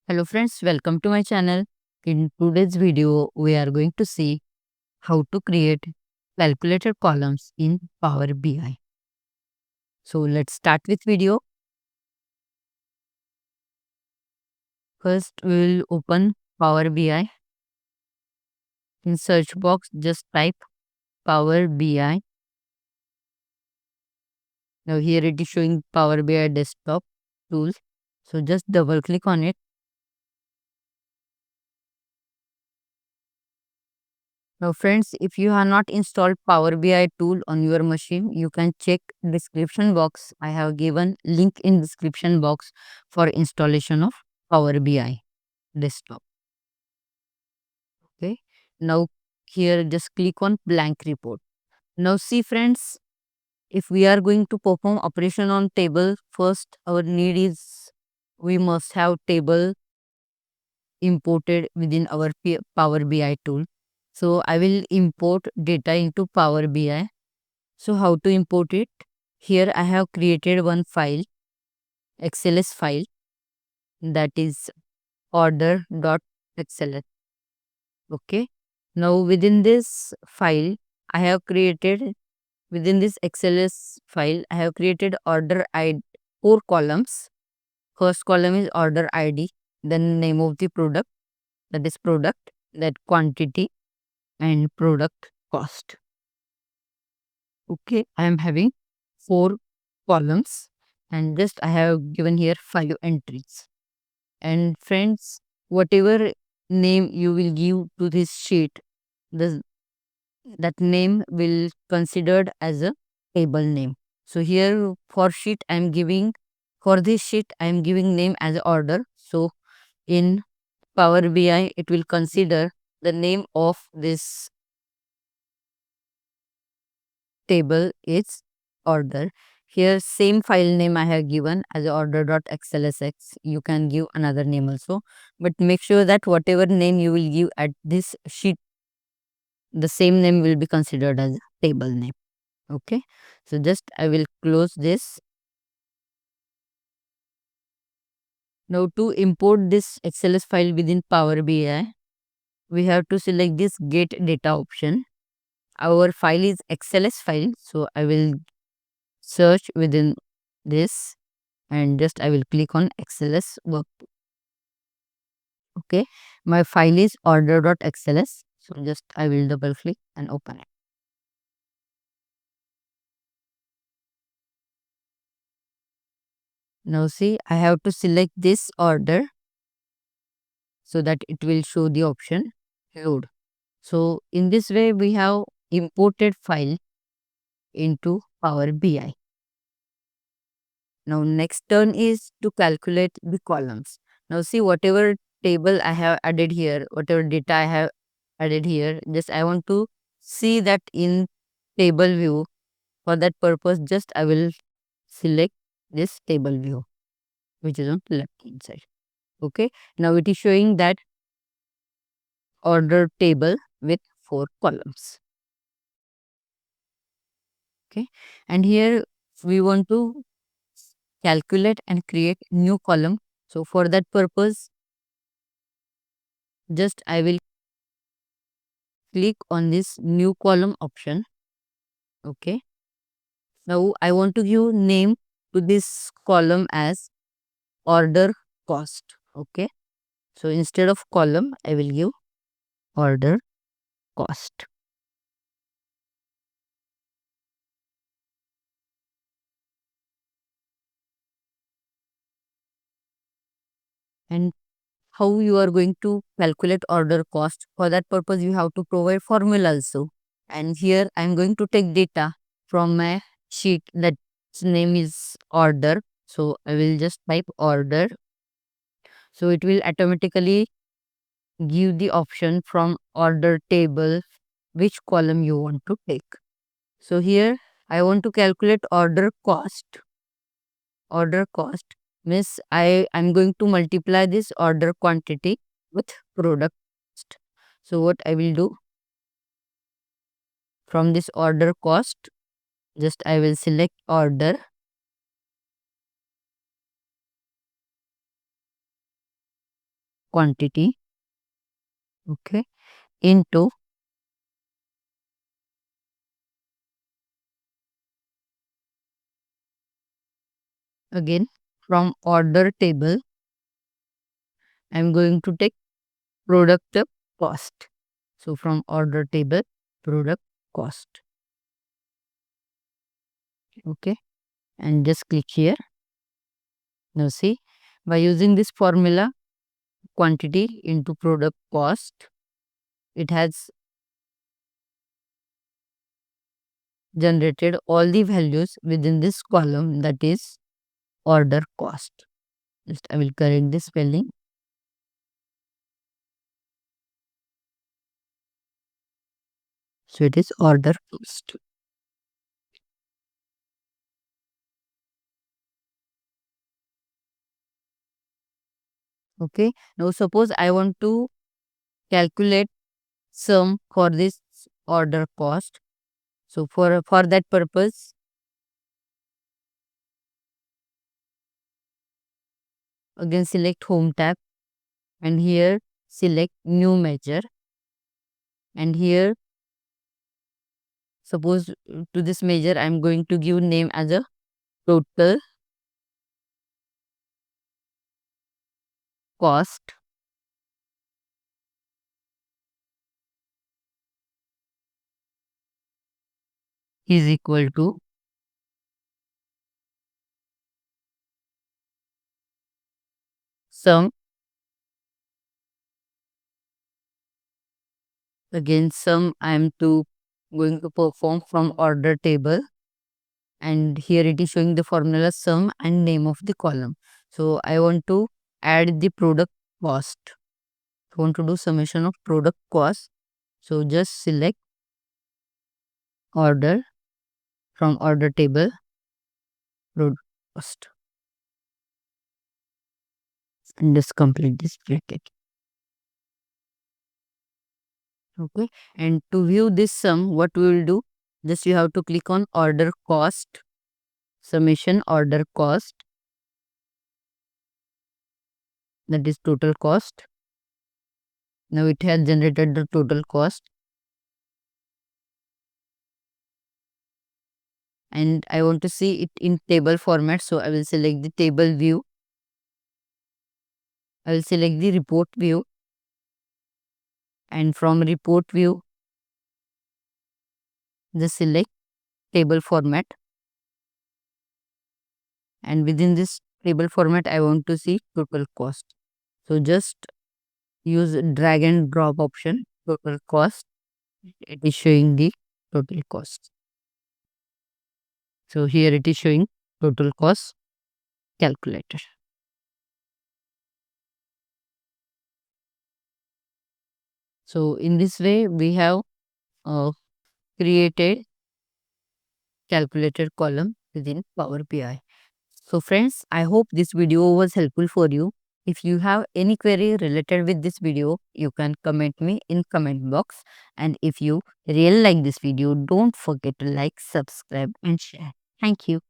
Hello friends, welcome to my channel. In today's video, we are going to see how to create calculated columns in Power BI. So let's start with video. First, we will open Power BI. In search box, just type Power BI. Now here it is showing Power BI desktop tools. So just double click on it. Now friends, if you have not installed Power BI tool on your machine, you can check description box. I have given link in description box for installation of Power BI desktop. Okay. Now here just click on blank report. Now see friends, if we are going to perform operation on table, first our need is we must have table imported within our Power BI tool. So I will import data into Power BI. So how to import it? Here I have created one file, XLS file, that is order.xls. Okay. Now within this file, I have created within this XLS file, I have created order ID, 4 columns. First column is order ID, then name of the product, that is product, that quantity, and product cost. Okay, I am having 4 columns and just I have given here 5 entries. And friends, whatever name you will give to this sheet, the that name will considered as a table name. So here for sheet I am giving, for this sheet I am giving name as order. So in Power BI it will consider the name of this table is order. Here same file name I have given as order.xlsx. You can give another name also, but make sure that whatever name you will give at this sheet, the same name will be considered as table name. Okay, so just I will close this. Now to import this XLS file within Power BI, we have to select this get data option. Our file is XLS file, so I will search within this and just I will click on XLS workbook. Okay, my file is order.xls, so just I will double click and open it. Now see, I have to select this order so that it will show the option load. So in this way we have imported file into Power BI. Now next turn is to calculate the columns. Now see, whatever table I have added here, whatever data I have added here, just I want to see that in table view. For that purpose, just I will select this table view, which is on left hand side. Okay. Now it is showing that order table with 4 columns. Okay. And here we want to calculate and create new column. So for that purpose, just I will click on this new column option. Okay. Now I want to give name to this column as order cost. Okay. So instead of column, I will give order cost. And how you are going to calculate order cost? For that purpose, you have to provide formula also. And here I am going to take data from my sheet that name is order. So I will just type order. So it will automatically give the option from order table which column you want to take. So here I want to calculate order cost. Order cost means I am going to multiply this order quantity with product cost. So what I will do, from this order cost, just I will select order. quantity, okay, into again from order table I am going to take product cost. So from order table product cost, okay, and just click here. Now see, by using this formula quantity into product cost, it has generated all the values within this column, that is order cost. Just I will correct the spelling. So it is order cost. Okay. Now suppose I want to calculate sum for this order cost. So for that purpose, again select home tab and here select new measure, and here suppose to this measure I am going to give name as a total cost is equal to sum. Again sum I am going to perform from order table, and here it is showing the formula sum and name of the column. So I want to add the product cost. I want to do summation of product cost. So just select order from order table product cost and just complete this bracket. Okay, and to view this sum, what we will do, just you have to click on order cost, summation order cost, that is total cost. Now it has generated the total cost, and I want to see it in table format. So I will select the table view. I will select the report view, and from report view, just select table format, and within this table format I want to see total cost. So just use drag and drop option, total cost. It is showing the total cost. So here it is showing total cost calculator. So in this way we have created calculator column within Power BI. So friends, I hope this video was helpful for you. If you have any query related with this video, you can comment me in comment box. And if you really like this video, don't forget to like, subscribe and share. Thank you.